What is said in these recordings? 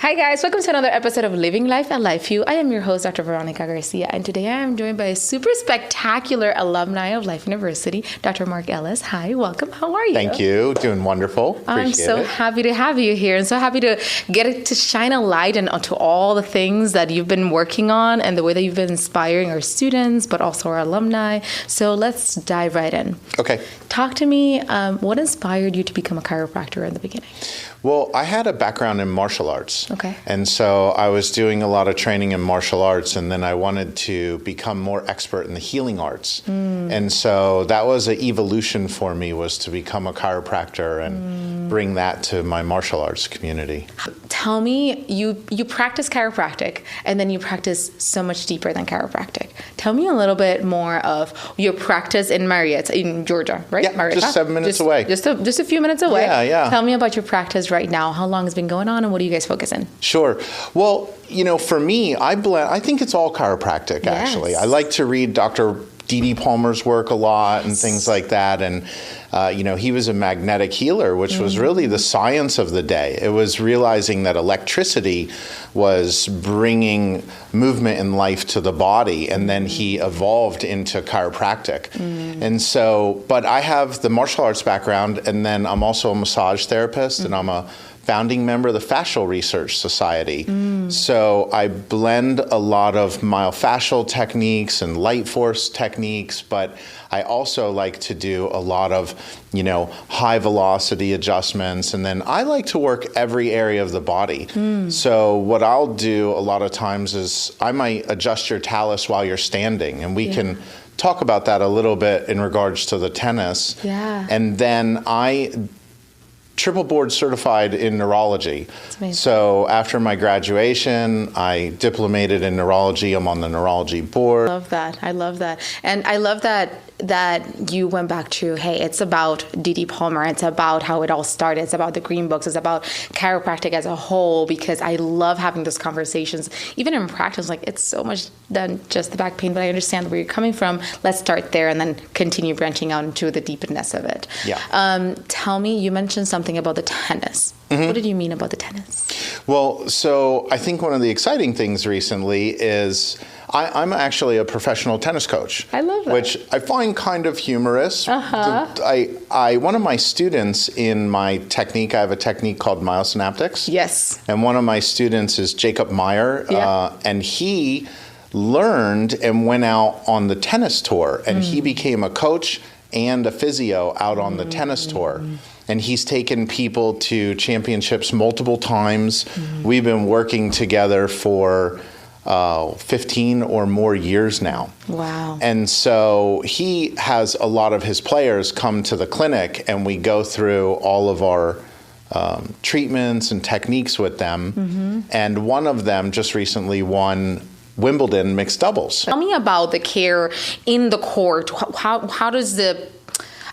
Hi guys, welcome to another episode of Living Life at Life View. I am your host, Dr. Veronica Garcia, and today I am joined by a super spectacular alumni of Life University, Dr. Marc Ellis. Hi, welcome. How are you? Thank you. Doing wonderful. I'm so happy to have you here and so happy to get to shine a light onto all the things that you've been working on and the way that you've been inspiring our students, but also our alumni. So let's dive right in. Okay. Talk to me, what inspired you to become a chiropractor in the beginning? Well, I had a background in martial arts. Okay. And so I was doing a lot of training in martial arts, and then I wanted to become more expert in the healing arts. And so that was an evolution for me, was to become a chiropractor and bring that to my martial arts community. Tell me, you practice chiropractic, and then you practice so much deeper than chiropractic. Tell me a little bit more of your practice in Marietta, in Georgia, right? Yeah, Marietta? just 7 minutes away. Just a few minutes away. Yeah. Tell me about your practice right now. How long has it been going on, and what do you guys focus in? Sure. Well, for me, I think it's all chiropractic, actually. Yes. I like to read Dr. D.D. Palmer's work a lot and things like that. And, he was a magnetic healer, which was really the science of the day. It was realizing that electricity was bringing movement and life to the body. And then he evolved into chiropractic. And so, but I have the martial arts background, and then I'm also a massage therapist, and I'm a founding member of the Fascial Research Society. So I blend a lot of myofascial techniques and light force techniques, but I also like to do a lot of, high velocity adjustments. And then I like to work every area of the body. So what I'll do a lot of times is I might adjust your talus while you're standing, and we can talk about that a little bit in regards to the tennis. Yeah. And then I triple board certified in neurology. So after my graduation, I diplomated in neurology. I'm on the neurology board. I love that. And I love that you went back to, hey, it's about D.D. Palmer. It's about how it all started. It's about the green books. It's about chiropractic as a whole, because I love having those conversations. Even in practice, it's so much than just the back pain, but I understand where you're coming from. Let's start there and then continue branching out into the deepness of it. Yeah. Tell me, you mentioned something about the tennis. What did you mean about the tennis? Well, so I think one of the exciting things recently is I'm actually a professional tennis coach. I love that. Which I find kind of humorous. One of my students in my technique, I have a technique called myosynaptics. Yes. And one of my students is Jacob Meyer, and he learned and went out on the tennis tour, and he became a coach and a physio out on the tennis tour. And he's taken people to championships multiple times. We've been working together for 15 or more years now. Wow. And so he has a lot of his players come to the clinic, and we go through all of our treatments and techniques with them. And one of them just recently won Wimbledon Mixed Doubles. Tell me about the care in the court.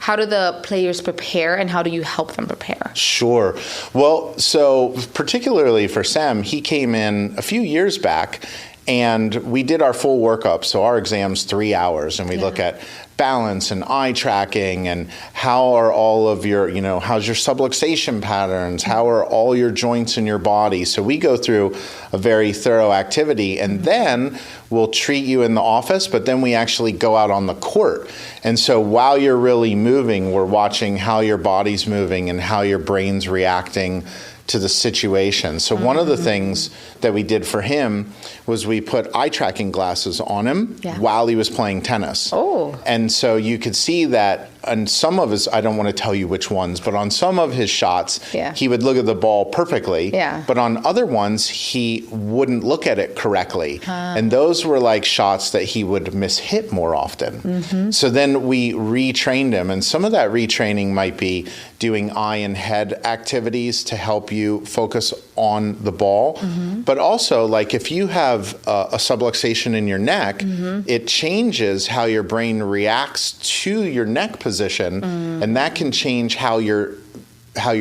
How do the players prepare, and how do you help them prepare? Sure. Well, so particularly for Sem, he came in a few years back, and we did our full workup. So our exam's 3 hours, and we look at balance and eye tracking, and how are all of your, how's your subluxation patterns? How are all your joints in your body? So we go through a very thorough activity, and then we'll treat you in the office, but then we actually go out on the court. And so while you're really moving, we're watching how your body's moving and how your brain's reacting to the situation. So one of the things that we did for him was we put eye tracking glasses on him while he was playing tennis. Oh. And so you could see that on some of his, I don't want to tell you which ones, but on some of his shots, he would look at the ball perfectly. But on other ones, he wouldn't look at it correctly. And those were like shots that he would miss-hit more often. So then we retrained him. And some of that retraining might be doing eye and head activities to help you focus on the ball. But also, like if you have a subluxation in your neck, it changes how your brain reacts to your neck position, and that can change how you're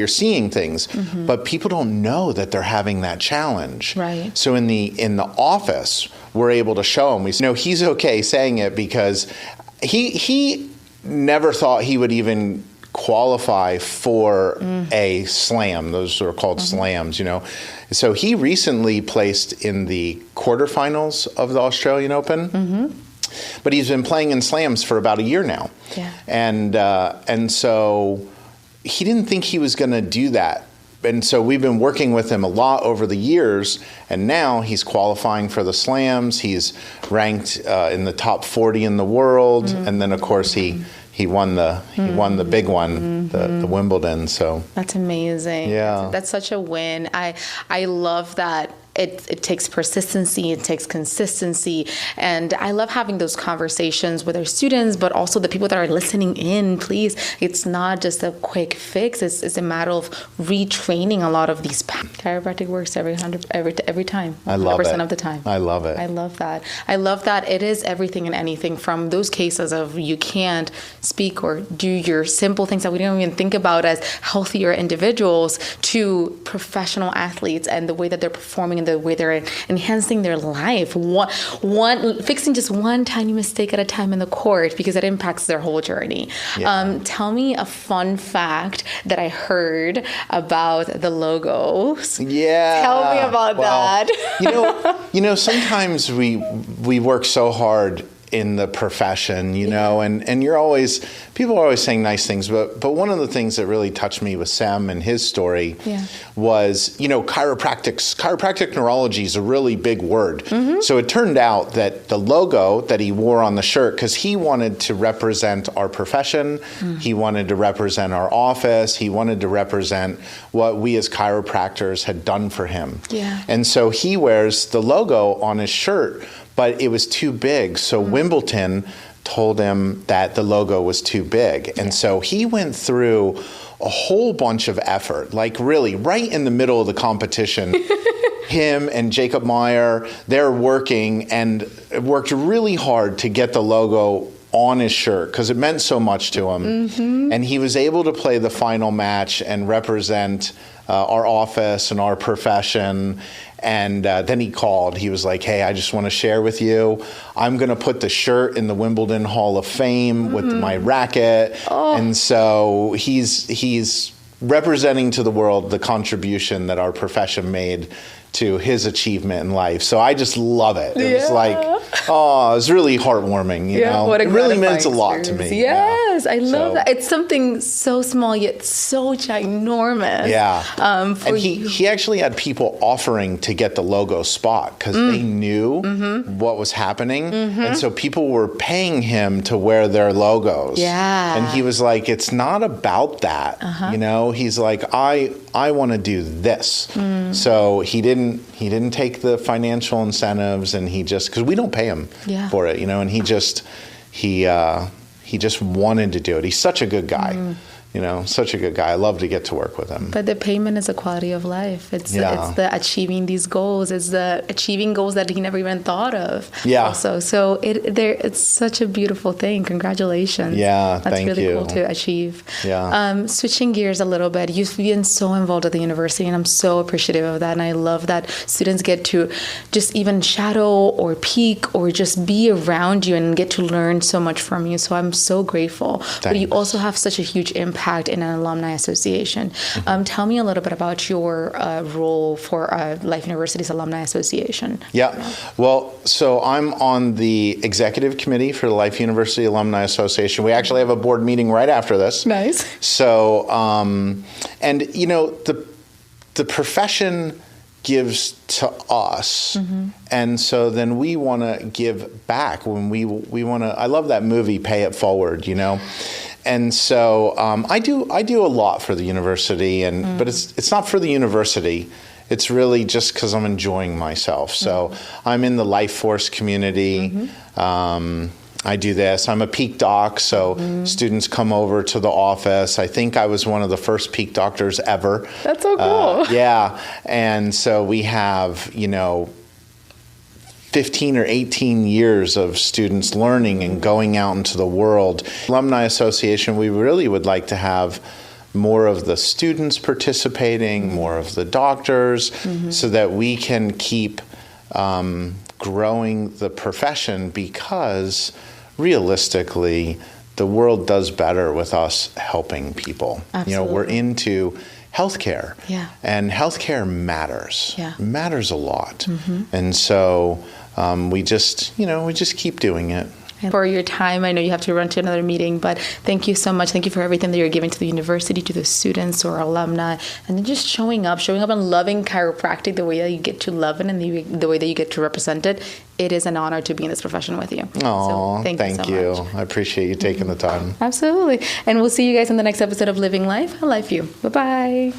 seeing things. But people don't know that they're having that challenge. Right. So in the office, we're able to show him. He's okay saying it because he never thought he would even qualify for a slam. Those are called slams, you know. So he recently placed in the quarterfinals of the Australian Open. But he's been playing in slams for about a year now. Yeah. And so he didn't think he was going to do that. And so we've been working with him a lot over the years, and now he's qualifying for the slams. He's ranked in the top 40 in the world, and then of course he won the big one, the Wimbledon. So that's amazing. Yeah, that's such a win. I love that. It takes persistency, it takes consistency, and I love having those conversations with our students, but also the people that are listening in. Please, it's not just a quick fix. It's a matter of retraining a lot of these. Chiropractic works every time. 100% of the time. I love it. I love that. I love that it is everything and anything, from those cases of you can't speak or do your simple things that we don't even think about as healthier individuals, to professional athletes and the way that they're performing and the way they're enhancing their life. Fixing just one tiny mistake at a time in the court, because it impacts their whole journey. Yeah. Tell me a fun fact that I heard about the logos. Yeah. Tell me about that. You know, sometimes we work so hard in the profession, you know, and people are always saying nice things, but one of the things that really touched me with Sem and his story was, you know, chiropractic neurology is a really big word. So it turned out that the logo that he wore on the shirt, because he wanted to represent our profession, he wanted to represent our office, he wanted to represent what we as chiropractors had done for him. Yeah. And so he wears the logo on his shirt, but it was too big. So Wimbledon told him that the logo was too big. And so he went through a whole bunch of effort, like really right in the middle of the competition. Him and Jacob Meyer, they're working and worked really hard to get the logo on his shirt because it meant so much to him. And he was able to play the final match and represent our office and our profession. And then he called. He was like, hey, I just want to share with you. I'm going to put the shirt in the Wimbledon Hall of Fame with my racket. And so he's representing to the world the contribution that our profession made to his achievement in life. So I just love it. It was like, it was really heartwarming, you know? It really meant a lot to me. Yes, I love that. It's something so small yet so ginormous. Yeah. And he actually had people offering to get the logo spot because they knew what was happening. And so people were paying him to wear their logos. Yeah. And he was like, it's not about that. You know, he's like, I want to do this. So he didn't take the financial incentives, and he just, because we don't pay him for it, you know, and he just wanted to do it. He's such a good guy. You know, such a good guy. I love to get to work with him. But the payment is a quality of life. It's the achieving these goals. It's the achieving goals that he never even thought of. Yeah. Also, so it's such a beautiful thing. Congratulations. Yeah, that's thank really you. cool to achieve. Yeah. Switching gears a little bit, you've been so involved at the university, and I'm so appreciative of that. And I love that students get to just even shadow or peek or just be around you and get to learn so much from you. So I'm so grateful. Thanks. But you also have such a huge impact in an alumni association. Tell me a little bit about your role for Life University's Alumni Association. Yeah, well, so I'm on the executive committee for the Life University Alumni Association. We actually have a board meeting right after this. Nice. So, and you know, the profession gives to us, and so then we want to give back when we want to. I love that movie, Pay It Forward, you know. And so I do a lot for the university, but it's not for the university. It's really just because I'm enjoying myself. So I'm in the life force community. I do this. I'm a peak doc, so students come over to the office. I think I was one of the first peak doctors ever. That's so cool. Yeah, and so we have, you know, 15 or 18 years of students learning and going out into the world. Alumni Association, we really would like to have more of the students participating, more of the doctors, so that we can keep growing the profession, because realistically, the world does better with us helping people. Absolutely. We're into healthcare, and healthcare matters. Matters a lot, and so we just keep doing it. And for your time, I know you have to run to another meeting, but thank you so much. Thank you for everything that you're giving to the university, to the students or alumni, and then just showing up and loving chiropractic the way that you get to love it and the way that you get to represent it. It is an honor to be in this profession with you. Oh, so thank you so much. I appreciate you taking the time. Absolutely. And we'll see you guys in the next episode of Living Life. I love you. Bye-bye.